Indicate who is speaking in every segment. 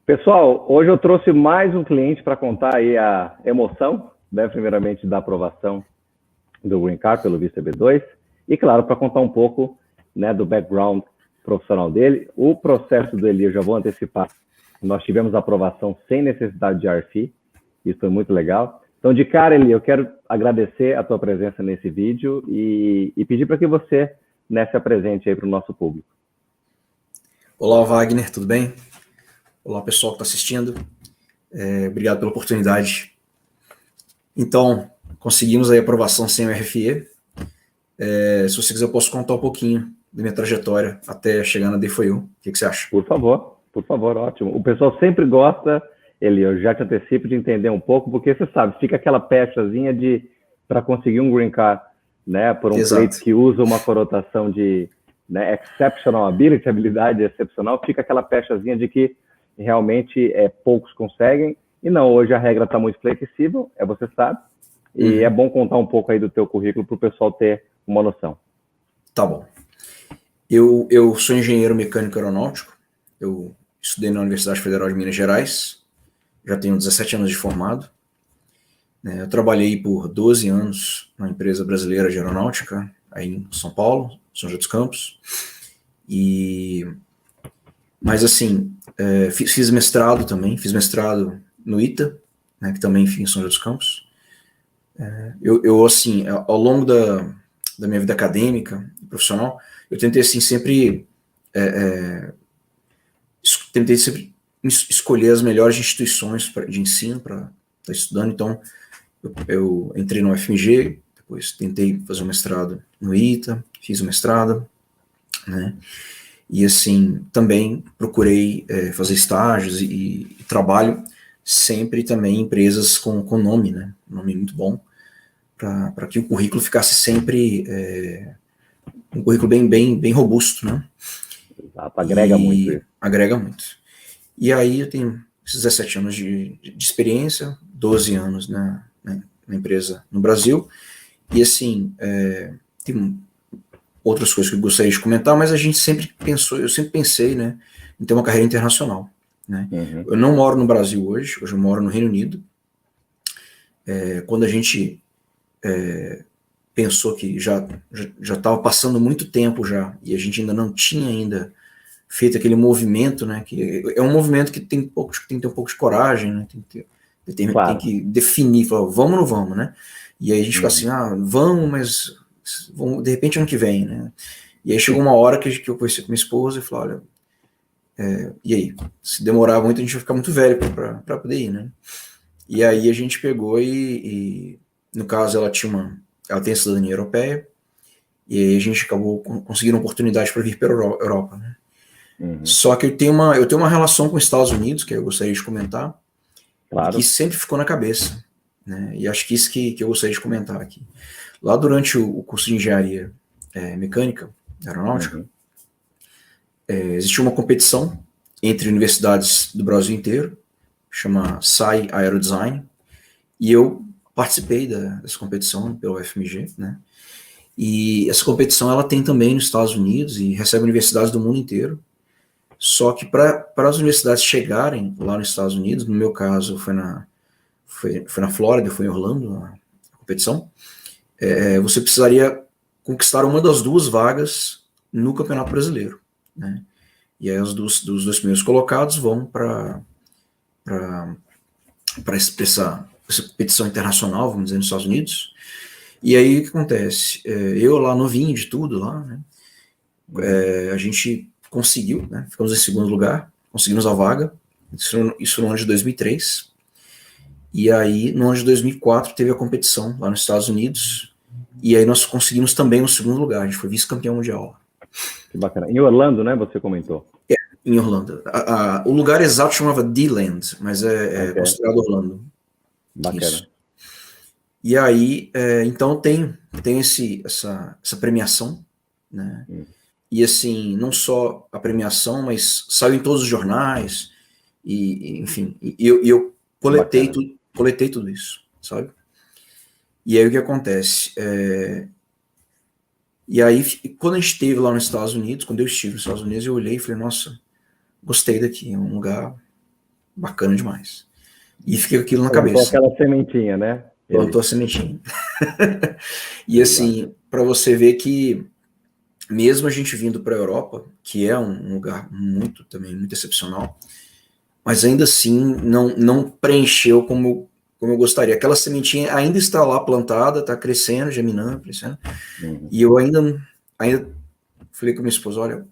Speaker 1: Pessoal, hoje eu trouxe mais um cliente para contar aí a emoção, né, primeiramente da aprovação do Green Card pelo visto EB2 e, claro, para contar um pouco, né, do background profissional dele. O processo do Eli, eu já vou antecipar, nós tivemos aprovação sem necessidade de RFI, isso foi muito legal. Então, de cara, Eli, eu quero agradecer a tua presença nesse vídeo e pedir para que você, né, se apresente aí para o nosso público.
Speaker 2: Olá, Wagner, tudo bem? Olá, pessoal que está assistindo. Obrigado pela oportunidade. Então, conseguimos a aprovação sem o RFE. Se você quiser, eu posso contar um pouquinho da minha trajetória até chegar na D4U. O que você acha?
Speaker 1: Por favor, ótimo. O pessoal sempre gosta, Eli, eu já te antecipo de entender um pouco, porque você sabe, fica aquela pechazinha para conseguir um Green Card, né, por um pleito que usa uma conotação de, né, exceptional ability, habilidade excepcional, fica aquela pechazinha de que realmente poucos conseguem, e não, hoje a regra está muito flexível, você sabe, e é bom contar um pouco aí do teu currículo para o pessoal ter uma noção.
Speaker 2: Tá bom. Eu sou engenheiro mecânico aeronáutico, eu estudei na Universidade Federal de Minas Gerais, já tenho 17 anos de formado, né, eu trabalhei por 12 anos na empresa brasileira de aeronáutica, aí em São Paulo, São José dos Campos, mas assim, fiz mestrado também, fiz mestrado no ITA, né, que também fiz em São José dos Campos. Eu assim, ao longo da minha vida acadêmica e profissional, eu tentei assim sempre escolher as melhores instituições de ensino para estar estudando. Então, eu entrei no UFMG, depois tentei fazer um mestrado no ITA, fiz o mestrado, né? E assim, também procurei fazer estágios e trabalho sempre também em empresas com nome, né? Nome muito bom, para que o currículo ficasse sempre um currículo bem robusto, né?
Speaker 1: Exato, agrega muito isso.
Speaker 2: Agrega muito. E aí eu tenho esses 17 anos de experiência, 12 anos na empresa no Brasil, e assim, tem outras coisas que eu gostaria de comentar, mas eu sempre pensei, né, em ter uma carreira internacional, né? Eu não moro no Brasil hoje eu moro no Reino Unido. Quando a gente pensou que já estava passando muito tempo já, e a gente ainda não tinha feito aquele movimento, né, que é um movimento que tem que ter um pouco de coragem, né, tem que definir, falar, vamos ou não vamos, né? E aí a gente fica assim, vamos, mas de repente ano que vem, né? E aí chegou uma hora que eu conheci com minha esposa e falei, olha, e aí? Se demorar muito, a gente vai ficar muito velho para poder ir, né? E aí a gente pegou e no caso, ela tem a cidadania europeia, e aí a gente acabou conseguindo uma oportunidade para vir para a Europa, né? Só que eu tenho uma relação com os Estados Unidos, que eu gostaria de comentar, claro, que sempre ficou na cabeça, né? E acho que isso que eu gostaria de comentar aqui. Lá durante o curso de engenharia mecânica, aeronáutica, existiu uma competição entre universidades do Brasil inteiro, chama SAI Aerodesign, e eu participei dessa competição pelo UFMG, né? E essa competição ela tem também nos Estados Unidos e recebe universidades do mundo inteiro. Só que para as universidades chegarem lá nos Estados Unidos, no meu caso foi na Flórida, foi em Orlando a competição, você precisaria conquistar uma das duas vagas no Campeonato Brasileiro, né? E aí os dos dois primeiros colocados vão para essa competição internacional, vamos dizer, nos Estados Unidos. E aí o que acontece? Eu lá novinho de tudo lá, né? A gente conseguiu, né? Ficamos em segundo lugar, conseguimos a vaga, isso no ano de 2003, e aí no ano de 2004 teve a competição lá nos Estados Unidos, e aí nós conseguimos também o segundo lugar, a gente foi vice-campeão mundial.
Speaker 1: Que bacana. Em Orlando, né, você comentou?
Speaker 2: Em Orlando. O lugar exato chamava D-Land, mas é considerado Orlando.
Speaker 1: Bacana.
Speaker 2: Isso. E aí, então tem essa premiação, né? E assim, não só a premiação, mas saiu em todos os jornais, e enfim, eu coletei tudo isso, sabe? E aí o que acontece? E aí, quando a gente esteve lá nos Estados Unidos, quando eu estive nos Estados Unidos, eu olhei e falei, nossa, gostei daqui, é um lugar bacana demais. E fiquei com aquilo na
Speaker 1: Plantou
Speaker 2: cabeça.
Speaker 1: aquela sementinha, né?
Speaker 2: Plantou a sementinha. E assim, para você ver que mesmo a gente vindo para a Europa, que é um lugar muito excepcional, mas ainda assim não preencheu como eu gostaria. Aquela sementinha ainda está lá plantada, está crescendo, germinando, crescendo. E eu ainda falei com minha esposa, olha,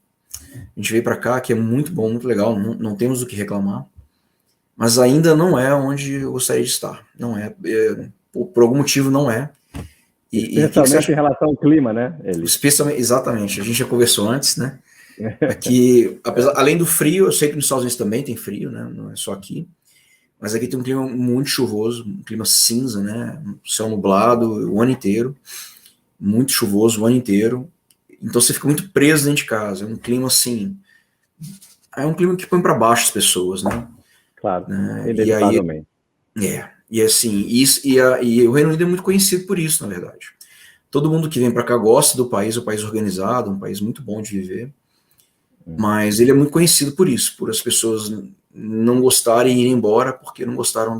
Speaker 2: a gente veio para cá, que é muito bom, muito legal, não temos o que reclamar, mas ainda não é onde eu gostaria de estar. Não é, por algum motivo não é.
Speaker 1: Especialmente em relação ao clima, né?
Speaker 2: Especialmente, exatamente, a gente já conversou antes, né? Aqui, além do frio, eu sei que nos Estados Unidos também tem frio, né? Não é só aqui, mas aqui tem um clima muito chuvoso, um clima cinza, né? Céu nublado o ano inteiro, muito chuvoso o ano inteiro, então você fica muito preso dentro de casa, é um clima assim, é um clima que põe para baixo as pessoas, né?
Speaker 1: Claro,
Speaker 2: né?
Speaker 1: inevitavelmente.
Speaker 2: E assim, e o Reino Unido é muito conhecido por isso, na verdade. Todo mundo que vem para cá gosta do país, é um país organizado, um país muito bom de viver, mas ele é muito conhecido por isso, por as pessoas não gostarem e irem embora porque não gostaram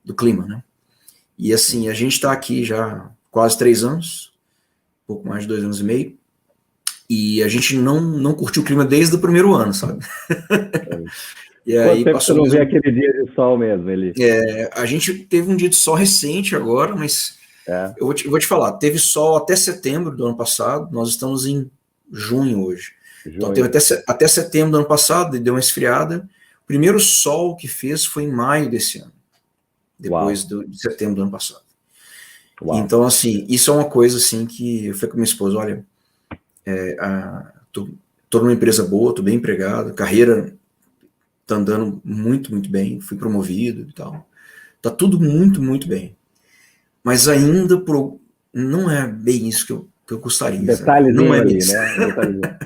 Speaker 2: do clima, né? E assim, a gente está aqui já quase 3 anos, pouco mais de 2 anos e meio, e a gente não curtiu o clima desde o primeiro ano, sabe? E aí
Speaker 1: Quanto tempo você não vê aquele dia de sol mesmo, Eli?
Speaker 2: A gente teve um dia de sol recente agora, mas eu vou te falar, teve sol até setembro do ano passado, nós estamos em junho hoje. Então teve até setembro do ano passado, deu uma esfriada. O primeiro sol que fez foi em maio desse ano, depois de setembro do ano passado. Então, assim, isso é uma coisa assim que eu falei com minha esposa, olha, tô numa empresa boa, tô bem empregado, carreira tá andando muito, muito bem, fui promovido e tal. Tá tudo muito, muito bem. Mas ainda não é bem isso que eu gostaria.
Speaker 1: Detalhezinho
Speaker 2: não é
Speaker 1: ali,
Speaker 2: isso.
Speaker 1: né?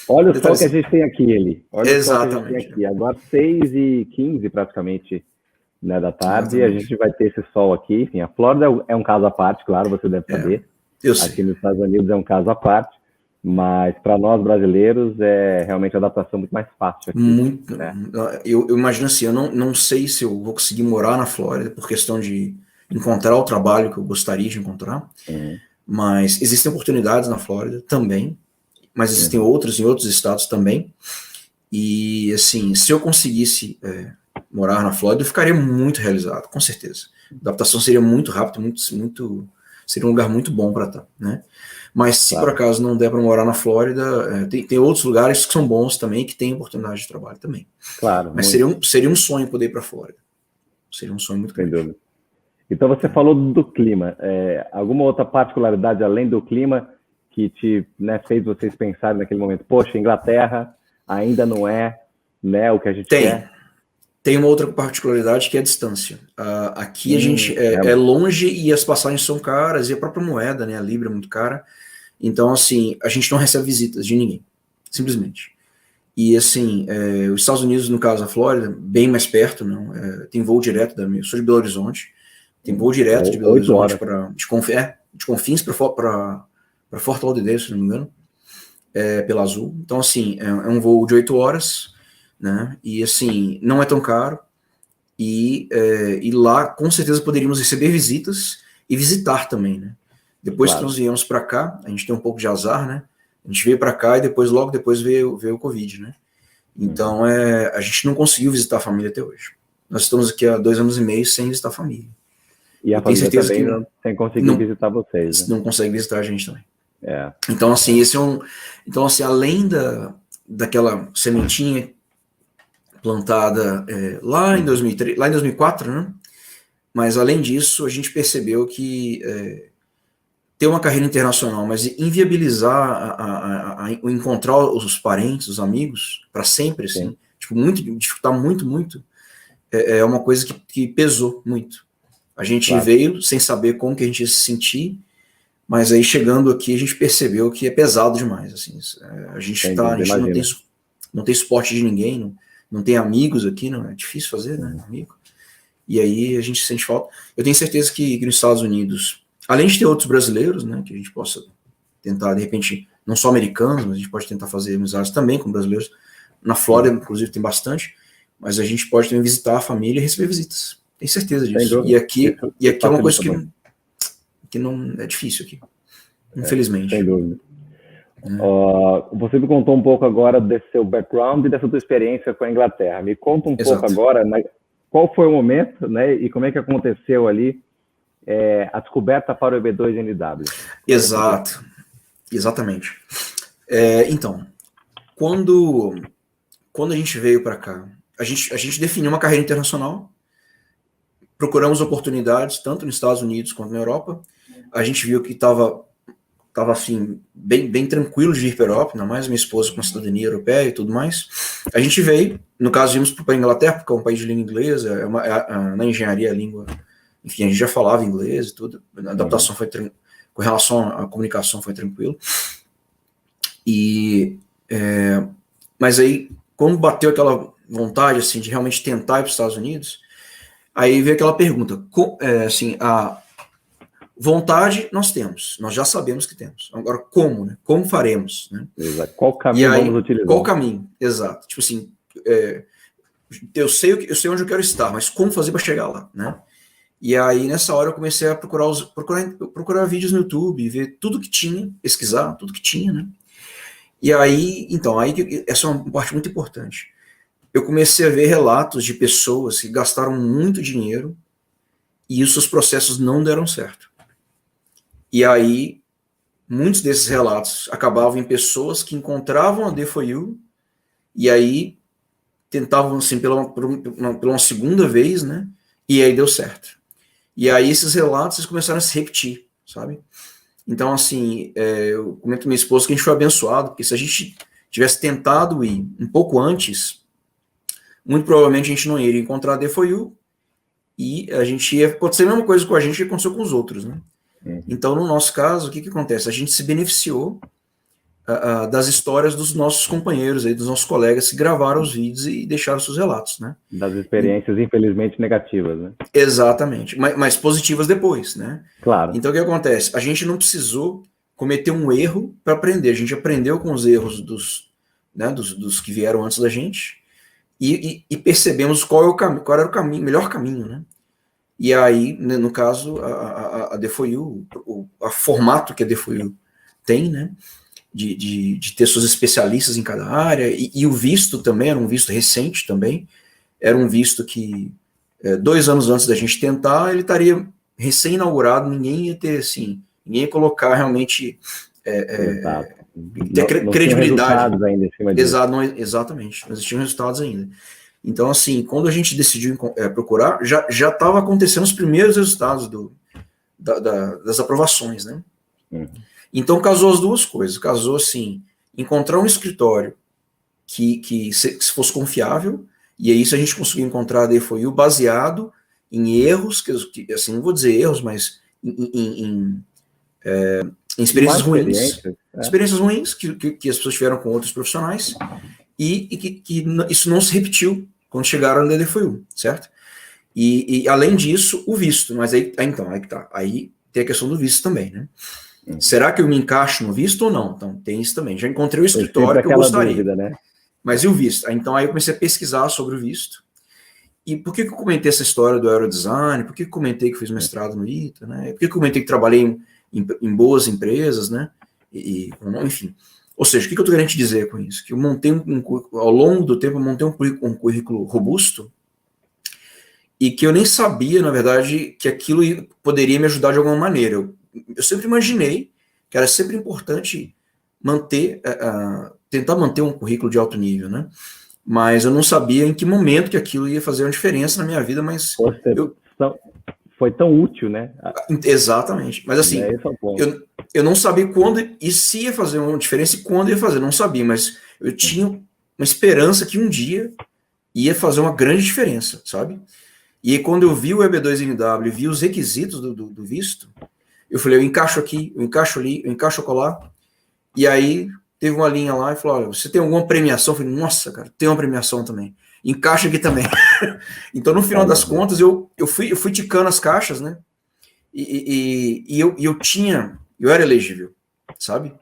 Speaker 1: Olha o sol que a gente tem aqui, Eli. Olha
Speaker 2: Exatamente.
Speaker 1: o sol que a gente tem aqui. Agora 6h15 praticamente, né, da tarde, e a gente vai ter esse sol aqui. Enfim, a Flórida é um caso à parte, claro, você deve saber.
Speaker 2: Eu sei.
Speaker 1: Aqui nos Estados Unidos é um caso à parte. Mas para nós brasileiros é realmente a adaptação muito mais fácil aqui.
Speaker 2: Muito.
Speaker 1: Né?
Speaker 2: Eu imagino assim, eu não sei se eu vou conseguir morar na Flórida por questão de encontrar o trabalho que eu gostaria de encontrar, mas existem oportunidades na Flórida também, mas existem outras em outros estados também, e assim, se eu conseguisse morar na Flórida, eu ficaria muito realizado, com certeza. A adaptação seria muito rápida, seria um lugar muito bom para estar, né? Mas se por acaso não der para morar na Flórida, tem outros lugares que são bons também, que têm oportunidade de trabalho também.
Speaker 1: Claro.
Speaker 2: Mas seria um sonho poder ir para a Flórida. Seria um sonho muito grande.
Speaker 1: Sem dúvida. Então você falou do clima. Alguma outra particularidade além do clima que fez vocês pensarem naquele momento? Poxa, Inglaterra ainda não é, né, o que a gente quer?
Speaker 2: Tem uma outra particularidade que é a distância. Aqui a gente é longe e as passagens são caras, e a própria moeda, né, a libra é muito cara. Então, assim, a gente não recebe visitas de ninguém, simplesmente. E, assim, os Estados Unidos, no caso, a Flórida, bem mais perto, não, tem voo direto eu sou de Belo Horizonte, tem voo direto de Belo Horizonte de Confins para Fort Lauderdale, se não me engano, pela Azul. Então, assim, é um voo de 8 horas, né? E assim, não é tão caro, e lá com certeza poderíamos receber visitas e visitar também, né? Depois que nós viemos para cá, a gente tem um pouco de azar, né? A gente veio para cá e logo depois veio o Covid, né? Então a gente não conseguiu visitar a família até hoje. Nós estamos aqui há 2 anos e meio sem visitar a família.
Speaker 1: E a família também não tem conseguido visitar vocês, né?
Speaker 2: Não consegue visitar a gente também. Então assim, então assim, além daquela sementinha plantada lá em 2003, lá em 2004, né? Mas além disso, a gente percebeu que ter uma carreira internacional, mas inviabilizar o encontrar os parentes, os amigos, para sempre, assim, tipo, dificultar muito, é uma coisa que pesou muito. A gente veio sem saber como que a gente ia se sentir, mas aí chegando aqui a gente percebeu que é pesado demais, assim, a gente não tem suporte de ninguém, não tem amigos aqui, não é difícil fazer, né, amigo? E aí a gente sente falta. Eu tenho certeza que nos Estados Unidos, além de ter outros brasileiros, né, que a gente possa tentar, de repente, não só americanos, mas a gente pode tentar fazer amizades também com brasileiros. Na Flórida, inclusive, tem bastante. mas a gente pode também visitar a família e receber visitas. Tenho certeza disso. E aqui é uma coisa que não é difícil aqui, infelizmente.
Speaker 1: Sem dúvida. Você me contou um pouco agora desse seu background e dessa tua experiência com a Inglaterra. Me conta um pouco agora, né, qual foi o momento, né, e como é que aconteceu ali a descoberta para o EB2NW.
Speaker 2: Exato, exatamente. Então, quando a gente veio para cá, a gente definiu uma carreira internacional, procuramos oportunidades, tanto nos Estados Unidos quanto na Europa. A gente viu que estava assim, bem tranquilo de ir para a Europa, ainda mais minha esposa com a cidadania europeia e tudo mais. A gente veio, no caso, vimos para a Inglaterra, porque é um país de língua inglesa, na engenharia a língua, enfim, a gente já falava inglês e tudo, a adaptação foi com relação à comunicação foi tranquilo. Mas aí, quando bateu aquela vontade, assim, de realmente tentar ir para os Estados Unidos, aí veio aquela pergunta, assim, a vontade nós temos, nós já sabemos que temos. Agora, como, né? Como faremos, né?
Speaker 1: Exato. Qual caminho vamos utilizar?
Speaker 2: Qual caminho, exato. Tipo assim, eu sei onde eu quero estar, mas como fazer para chegar lá, né? E aí, nessa hora, eu comecei a procurar vídeos no YouTube, ver tudo que tinha, pesquisar tudo que tinha, né? E aí, então, essa é uma parte muito importante. Eu comecei a ver relatos de pessoas que gastaram muito dinheiro e os seus processos não deram certo. E aí, muitos desses relatos acabavam em pessoas que encontravam a D4U e aí tentavam, assim, pela uma segunda vez, né? E aí deu certo. E aí esses relatos começaram a se repetir, sabe? Então, assim, eu comento com minha esposa que a gente foi abençoado, porque se a gente tivesse tentado ir um pouco antes, muito provavelmente a gente não iria encontrar a D4U e a gente ia acontecer a mesma coisa com a gente que aconteceu com os outros, né? Então, no nosso caso, o que acontece? A gente se beneficiou das histórias dos nossos companheiros, aí, dos nossos colegas que gravaram os vídeos e deixaram seus relatos, né?
Speaker 1: Das experiências, infelizmente, negativas, né?
Speaker 2: Exatamente, mas positivas depois, né?
Speaker 1: Claro.
Speaker 2: Então, o que acontece? A gente não precisou cometer um erro para aprender, a gente aprendeu com os erros dos que vieram antes da gente e percebemos qual era o caminho, melhor caminho, né? E aí, no caso, a D4U, o formato que a D4U tem, né, de ter seus especialistas em cada área, e o visto também, era um visto recente também, era um visto que 2 anos antes da gente tentar, ele estaria recém-inaugurado, ninguém ia ter, assim, ninguém ia colocar realmente ter credibilidade.
Speaker 1: Ainda em cima disso.
Speaker 2: Exatamente, não existiam resultados ainda. Então, assim, quando a gente decidiu procurar, já estava acontecendo os primeiros resultados das aprovações, né? Então, casou as duas coisas. Casou, assim, encontrar um escritório que fosse confiável, e aí isso a gente conseguiu encontrar a D4U baseado em erros, que assim, não vou dizer erros, mas em experiências ruins. Experiências ruins que as pessoas tiveram com outros profissionais, e que isso não se repetiu quando chegaram na D4U, certo? E além disso, o visto, mas aí que tá. Aí tem a questão do visto também, né? Será que eu me encaixo no visto ou não? Então tem isso também. Já encontrei o escritório que eu gostaria. Dúvida, né? Mas e o visto? Então aí eu comecei a pesquisar sobre o visto. E por que eu comentei essa história do aerodesign? Por que eu comentei que fiz mestrado no ITA, né? Por que eu comentei que trabalhei em boas empresas, né? Enfim. Ou seja, o que eu estou querendo te dizer com isso? Que eu montei ao longo do tempo, eu montei um currículo robusto e que eu nem sabia, na verdade, que aquilo poderia me ajudar de alguma maneira. Eu sempre imaginei que era sempre importante tentar manter um currículo de alto nível, né? Mas eu não sabia em que momento que aquilo ia fazer uma diferença na minha vida, mas...
Speaker 1: Foi tão útil, né?
Speaker 2: Exatamente. Mas assim, eu não sabia quando e se ia fazer uma diferença e quando ia fazer, não sabia, mas eu tinha uma esperança que um dia ia fazer uma grande diferença, sabe? E aí, quando eu vi o EB2NW e vi os requisitos do visto, eu falei, eu encaixo aqui, eu encaixo ali, eu encaixo acolá. E aí teve uma linha lá e falou, olha, você tem alguma premiação? Eu falei, nossa, cara, tem uma premiação também. Encaixa aqui também. Então, no final das contas, eu fui ticando as caixas, né? E eu era elegível, sabe?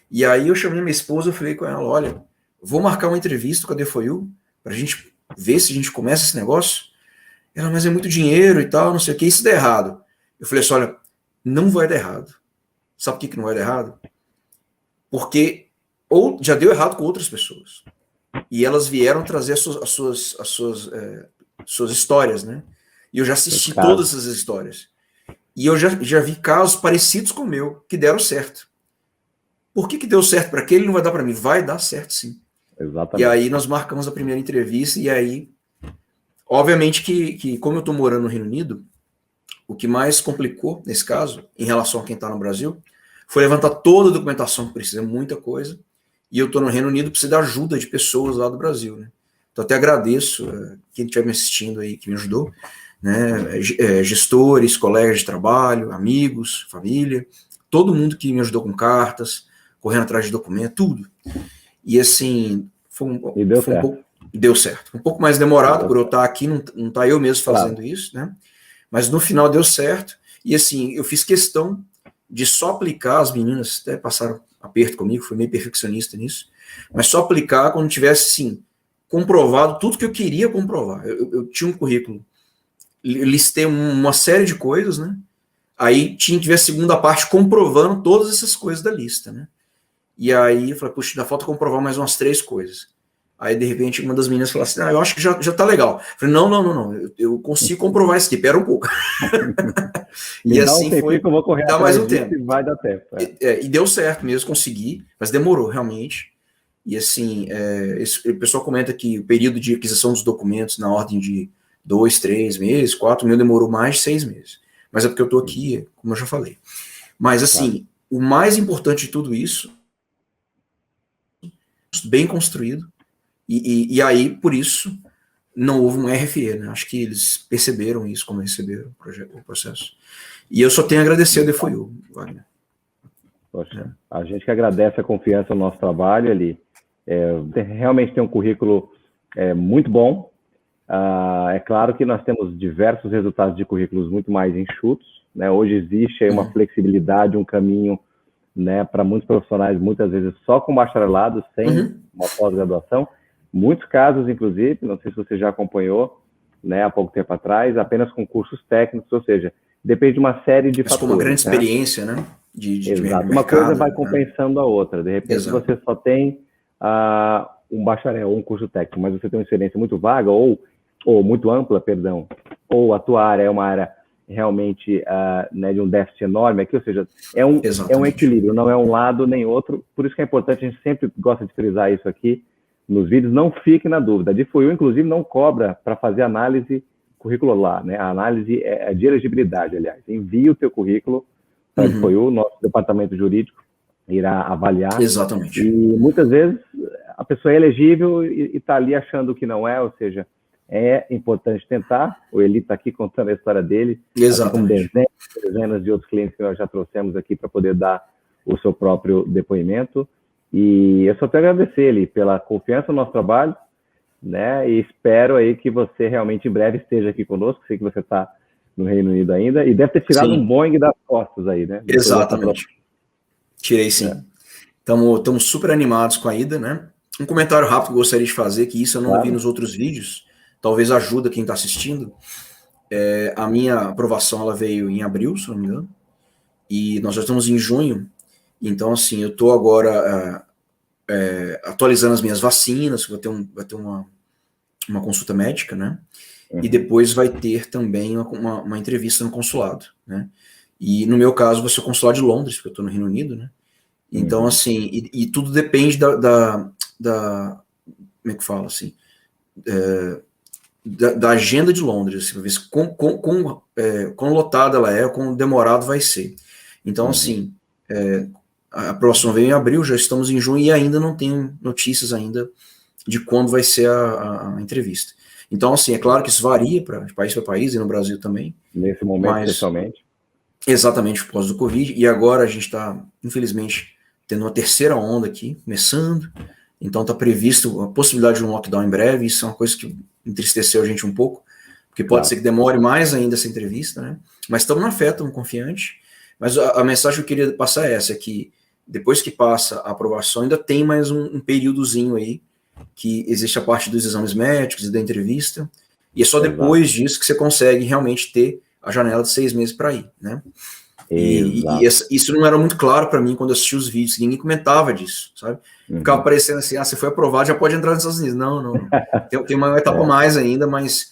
Speaker 2: E aí eu chamei minha esposa, eu falei com ela, olha, vou marcar uma entrevista com a D4U pra gente ver se a gente começa esse negócio? Ela, mas é muito dinheiro e tal, não sei o que, e se der errado? Eu falei assim, olha, não vai dar errado. Sabe por que não vai dar errado? Porque ou já deu errado com outras pessoas. E elas vieram trazer as suas histórias, né? E eu já assisti todas essas histórias. E eu já vi casos parecidos com o meu, que deram certo. Por que deu certo para aquele e não vai dar para mim? Vai dar certo, sim.
Speaker 1: Exatamente.
Speaker 2: E aí nós marcamos a primeira entrevista, e aí, obviamente que como eu estou morando no Reino Unido, o que mais complicou, nesse caso, em relação a quem está no Brasil, foi levantar toda a documentação que precisa, muita coisa, e eu estou no Reino Unido, preciso da ajuda de pessoas lá do Brasil, né? Então até agradeço quem estiver me assistindo aí, que me ajudou, né? Gestores, colegas de trabalho, amigos, família, todo mundo que me ajudou com cartas, correndo atrás de documento, tudo. E assim, deu certo. Um pouco mais demorado por eu estar aqui, não estar eu mesmo fazendo isso, né? Mas no final deu certo. E assim, eu fiz questão de só aplicar, as meninas até passaram aperto comigo, fui meio perfeccionista nisso, mas só aplicar quando tivesse, sim, comprovado tudo que eu queria comprovar. Eu tinha um currículo, listei uma série de coisas, né? Aí tinha que ver a segunda parte comprovando todas essas coisas da lista, né? E aí eu falei, puxa, ainda falta comprovar mais umas 3 coisas. Aí, de repente, uma das meninas falou assim, eu acho que já tá legal. Eu falei, não, eu consigo comprovar isso aqui, pera um pouco.
Speaker 1: E assim foi, que eu vou correr
Speaker 2: dá mais um tempo.
Speaker 1: E vai dar tempo.
Speaker 2: E deu certo mesmo, consegui, mas demorou, realmente. E assim, o pessoal comenta que o período de aquisição dos documentos na ordem de 2, 3 meses, 4 mil, demorou mais de 6 meses. Mas é porque eu estou aqui, como eu já falei. Mas assim, o mais importante de tudo isso, bem construído, e aí, por isso, não houve um RFE, né? Acho que eles perceberam isso, como receberam o processo. E eu só tenho a agradecer a DFOIU, Wagner.
Speaker 1: Poxa, a gente que agradece a confiança no nosso trabalho ali. Realmente tem um currículo muito bom. É claro que nós temos diversos resultados de currículos muito mais enxutos, né? Hoje existe aí uma flexibilidade, um caminho, né, para muitos profissionais, muitas vezes só com bacharelado, sem uma pós-graduação. Muitos casos, inclusive, não sei se você já acompanhou, né, há pouco tempo atrás, apenas com cursos técnicos, ou seja, depende de uma série de fatores.
Speaker 2: Com uma grande experiência, né?
Speaker 1: Exato. Mercado, uma coisa vai compensando a outra. De repente, você só tem um bacharel ou um curso técnico, mas você tem uma experiência muito vaga ou muito ampla, perdão, ou a tua área é uma área realmente né, de um déficit enorme aqui, ou seja, é um equilíbrio, não é um lado nem outro. Por isso que é importante, a gente sempre gosta de frisar isso aqui nos vídeos, não fique na dúvida. A DFOIU, inclusive, não cobra para fazer análise curricular, né? A análise é de elegibilidade, aliás. Envie o teu currículo para a DFOIU, nosso departamento jurídico irá avaliar.
Speaker 2: Exatamente.
Speaker 1: E muitas vezes a pessoa é elegível e está ali achando que não é, ou seja, é importante tentar. O Eli está aqui contando a história dele.
Speaker 2: Exatamente.
Speaker 1: Com dezenas de outros clientes que nós já trouxemos aqui para poder dar o seu próprio depoimento. E eu só tenho a agradecer, Eli, pela confiança no nosso trabalho, né? E espero aí que você realmente em breve esteja aqui conosco. Sei que você está no Reino Unido ainda e deve ter tirado um Boeing das costas aí, né?
Speaker 2: Exatamente. Tirei, sim. Estamos super animados com a ida, né? Um comentário rápido que eu gostaria de fazer, que isso eu não vi nos outros vídeos, talvez ajuda quem está assistindo. A minha aprovação ela veio em abril, se não me engano, e nós já estamos em junho. Então, assim, eu estou agora atualizando as minhas vacinas, vai ter uma consulta médica, né? E depois vai ter também uma entrevista no consulado, né? E no meu caso vai ser o consulado de Londres, porque eu estou no Reino Unido, né? Então, assim, e tudo depende da como é que fala, assim, da agenda de Londres, assim, para ver se quão lotada ela é, quão demorado vai ser. Então, assim, a aprovação veio em abril, já estamos em junho e ainda não tenho notícias ainda de quando vai ser a entrevista. Então, assim, é claro que isso varia de país para país e no Brasil também.
Speaker 1: Nesse momento, especialmente.
Speaker 2: Exatamente, por causa do Covid. E agora a gente está, infelizmente, tendo uma terceira onda aqui, começando. Então está previsto a possibilidade de um lockdown em breve. Isso é uma coisa que entristeceu a gente um pouco, porque pode ser que demore mais ainda essa entrevista, né? Mas estamos na fé, estamos confiantes. Mas a mensagem que eu queria passar é essa, que depois que passa a aprovação, ainda tem mais um períodozinho aí que existe a parte dos exames médicos e da entrevista, e é só depois disso que você consegue realmente ter a janela de 6 meses para ir, né? E isso não era muito claro para mim quando eu assisti os vídeos, ninguém comentava disso, sabe? Ficava parecendo assim, você foi aprovado, já pode entrar nos Estados Unidos. Não. Tem uma etapa mais ainda, mas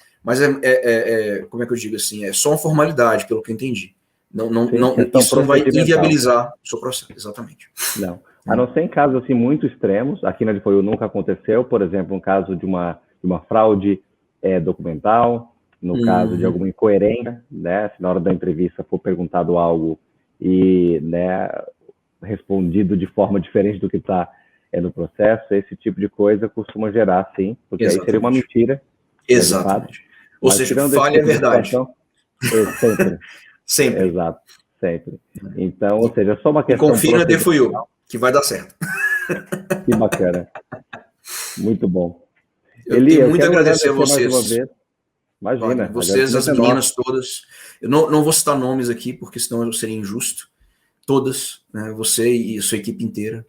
Speaker 2: como é que eu digo assim, é só uma formalidade, pelo que eu entendi. Isso não vai inviabilizar o seu processo, exatamente.
Speaker 1: Não. A não ser em casos assim, muito extremos, aqui na Defoyu nunca aconteceu, por exemplo, um caso de uma fraude documental, no caso de alguma incoerência, né, se na hora da entrevista for perguntado algo e, né, respondido de forma diferente do que está no processo, esse tipo de coisa costuma gerar, sim, porque aí seria uma mentira.
Speaker 2: Exatamente. Ou seja, falha a verdade. Sempre.
Speaker 1: Exato, sempre. Então, ou seja, é só uma questão...
Speaker 2: Confia na Defoyu, que vai dar certo.
Speaker 1: Que bacana. Muito bom.
Speaker 2: Eu tenho muito a agradecer a vocês.
Speaker 1: Imagina.
Speaker 2: Vocês, as meninas todas. Eu não vou citar nomes aqui, porque senão eu seria injusto. Todas, né, você e a sua equipe inteira.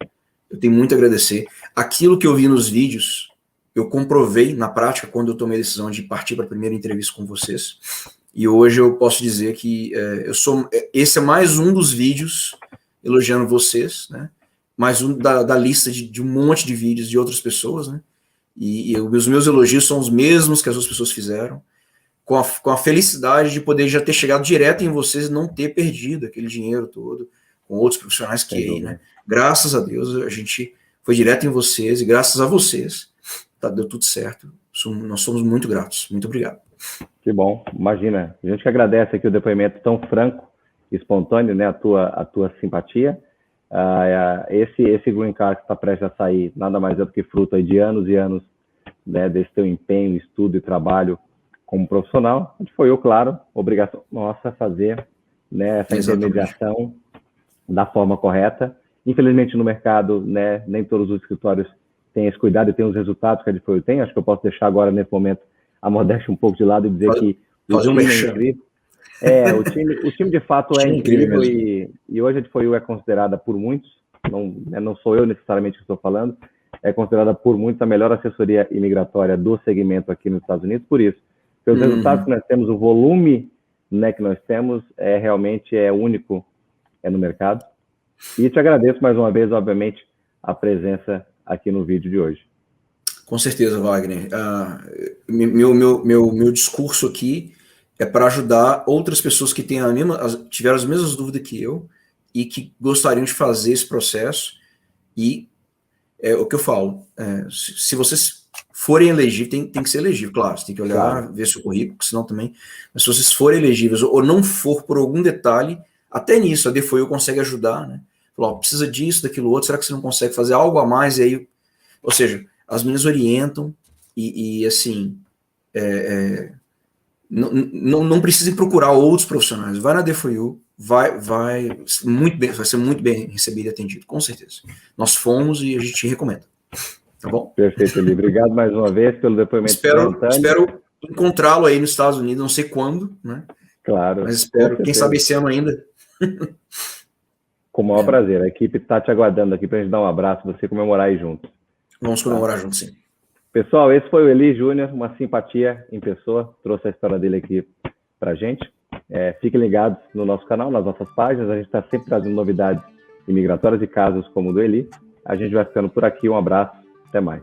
Speaker 2: Eu tenho muito a agradecer. Aquilo que eu vi nos vídeos, eu comprovei na prática quando eu tomei a decisão de partir para a primeira entrevista com vocês. E hoje eu posso dizer que esse é mais um dos vídeos elogiando vocês, né? Mais um da lista de um monte de vídeos de outras pessoas, né? E os meus elogios são os mesmos que as outras pessoas fizeram, com a felicidade de poder já ter chegado direto em vocês e não ter perdido aquele dinheiro todo com outros profissionais que aí, né? Graças a Deus a gente foi direto em vocês e graças a vocês deu tudo certo. Nós somos muito gratos. Muito obrigado.
Speaker 1: Que bom, imagina. A gente que agradece aqui o depoimento tão franco e espontâneo, né? A tua simpatia. Esse Green Card que está prestes a sair nada mais é do que fruto aí de anos e anos, né, desse teu empenho, estudo e trabalho como profissional. Foi claro, obrigação nossa fazer, né, essa intermediação da forma correta. Infelizmente no mercado, né, nem todos os escritórios têm esse cuidado e têm os resultados que a Defoyu tem. Acho que eu posso deixar agora nesse momento a modéstia um pouco de lado e dizer que o time é incrível. O time de fato é incrível e hoje a Defoyu é considerada por muitos, não sou eu necessariamente que estou falando, é considerada por muitos a melhor assessoria imigratória do segmento aqui nos Estados Unidos, por isso. Pelos resultados que nós temos, o volume, né, que nós temos realmente único no mercado. E te agradeço mais uma vez, obviamente, a presença aqui no vídeo de hoje.
Speaker 2: Com certeza, Wagner. Meu discurso aqui é para ajudar outras pessoas que tiveram as mesmas dúvidas que eu e que gostariam de fazer esse processo. E é o que eu falo, se vocês forem elegíveis, tem que ser elegível, claro, você tem que olhar, ver seu currículo, senão também, mas se vocês forem elegíveis ou não for por algum detalhe, até nisso a Defoyu consegue ajudar, né? Falar, precisa disso, daquilo outro, será que você não consegue fazer algo a mais? E aí, ou seja, as meninas orientam e assim, não precisem procurar outros profissionais, vai na Defoyu, vai ser muito bem recebido e atendido, com certeza. Nós fomos e a gente recomenda. Tá bom?
Speaker 1: Perfeito, Eli. Obrigado mais uma vez pelo depoimento.
Speaker 2: Espero encontrá-lo aí nos Estados Unidos, não sei quando, né?
Speaker 1: Claro.
Speaker 2: Mas espero, quem sabe esse ano ainda.
Speaker 1: Com o maior prazer. A equipe está te aguardando aqui para a gente dar um abraço, você comemorar aí junto.
Speaker 2: Vamos comemorar juntos, sim.
Speaker 1: Pessoal, esse foi o Eli Júnior, uma simpatia em pessoa, trouxe a história dele aqui para a gente. Fiquem ligados no nosso canal, nas nossas páginas, a gente está sempre trazendo novidades imigratórias e casos como o do Eli. A gente vai ficando por aqui, um abraço, até mais.